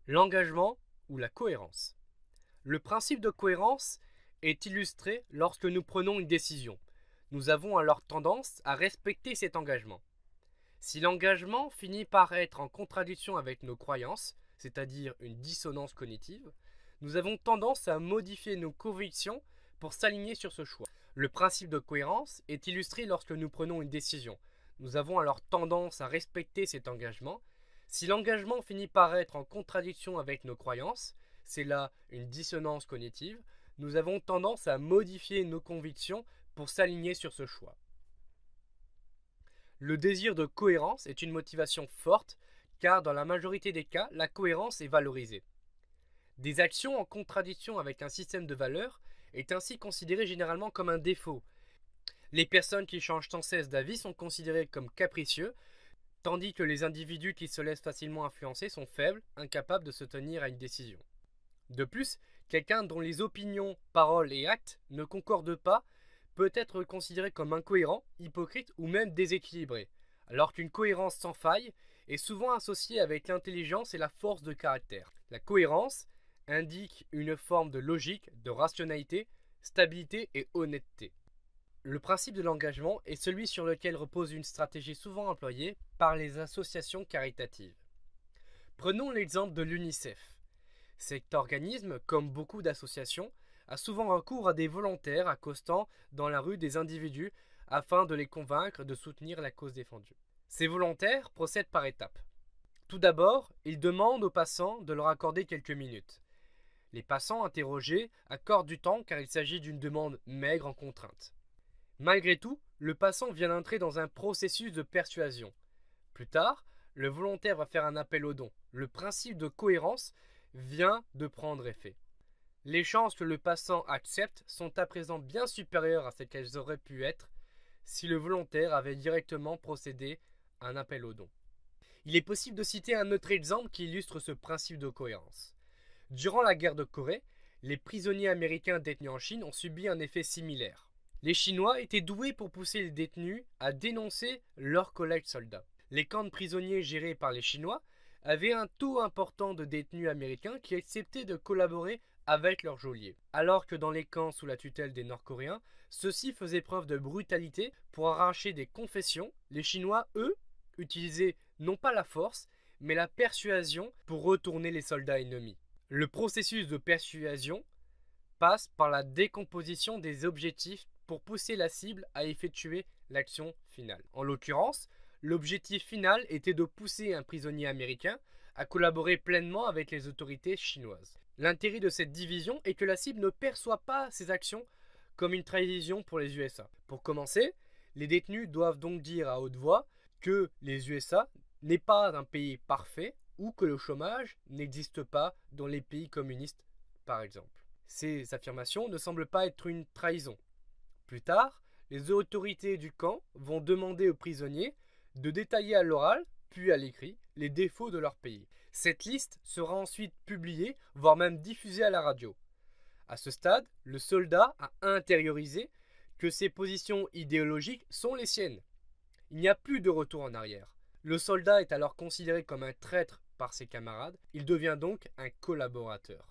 L'engagement ou la cohérence. Le principe de cohérence est illustré lorsque nous prenons une décision. Nous avons alors tendance à respecter cet engagement. Si l'engagement finit par être en contradiction avec nos croyances, c'est-à-dire une dissonance cognitive, nous avons tendance à modifier nos convictions pour s'aligner sur ce choix. Le principe de cohérence est illustré lorsque nous prenons une décision. Nous avons alors tendance à respecter cet engagement. Si l'engagement finit par être en contradiction avec nos croyances, c'est là une dissonance cognitive, nous avons tendance à modifier nos convictions pour s'aligner sur ce choix. Le désir de cohérence est une motivation forte car dans la majorité des cas, la cohérence est valorisée. Des actions en contradiction avec un système de valeurs est ainsi considéré généralement comme un défaut. Les personnes qui changent sans cesse d'avis sont considérées comme capricieux, tandis que les individus qui se laissent facilement influencer sont faibles, incapables de se tenir à une décision. De plus, quelqu'un dont les opinions, paroles et actes ne concordent pas peut être considéré comme incohérent, hypocrite ou même déséquilibré, alors qu'une cohérence sans faille est souvent associée avec l'intelligence et la force de caractère. La cohérence indique une forme de logique, de rationalité, stabilité et honnêteté. Le principe de l'engagement est celui sur lequel repose une stratégie souvent employée par les associations caritatives. Prenons l'exemple de l'UNICEF. Cet organisme, comme beaucoup d'associations, a souvent recours à des volontaires accostant dans la rue des individus afin de les convaincre de soutenir la cause défendue. Ces volontaires procèdent par étapes. Tout d'abord, ils demandent aux passants de leur accorder quelques minutes. Les passants interrogés accordent du temps car il s'agit d'une demande maigre en contrainte. Malgré tout, le passant vient d'entrer dans un processus de persuasion. Plus tard, le volontaire va faire un appel aux dons. Le principe de cohérence vient de prendre effet. Les chances que le passant accepte sont à présent bien supérieures à ce qu'elles auraient pu être si le volontaire avait directement procédé à un appel aux dons. Il est possible de citer un autre exemple qui illustre ce principe de cohérence. Durant la guerre de Corée, les prisonniers américains détenus en Chine ont subi un effet similaire. Les Chinois étaient doués pour pousser les détenus à dénoncer leurs collègues soldats. Les camps de prisonniers gérés par les Chinois avaient un taux important de détenus américains qui acceptaient de collaborer avec leurs geôliers. Alors que dans les camps sous la tutelle des Nord-Coréens, ceux-ci faisaient preuve de brutalité pour arracher des confessions. Les Chinois, eux, utilisaient non pas la force, mais la persuasion pour retourner les soldats ennemis. Le processus de persuasion passe par la décomposition des objectifs pour pousser la cible à effectuer l'action finale. En l'occurrence, l'objectif final était de pousser un prisonnier américain à collaborer pleinement avec les autorités chinoises. L'intérêt de cette division est que la cible ne perçoit pas ces actions comme une trahison pour les USA. Pour commencer, les détenus doivent donc dire à haute voix que les USA n'est pas un pays parfait ou que le chômage n'existe pas dans les pays communistes, par exemple. Ces affirmations ne semblent pas être une trahison. Plus tard, les autorités du camp vont demander aux prisonniers de détailler à l'oral, puis à l'écrit, les défauts de leur pays. Cette liste sera ensuite publiée, voire même diffusée à la radio. À ce stade, le soldat a intériorisé que ses positions idéologiques sont les siennes. Il n'y a plus de retour en arrière. Le soldat est alors considéré comme un traître par ses camarades, il devient donc un collaborateur.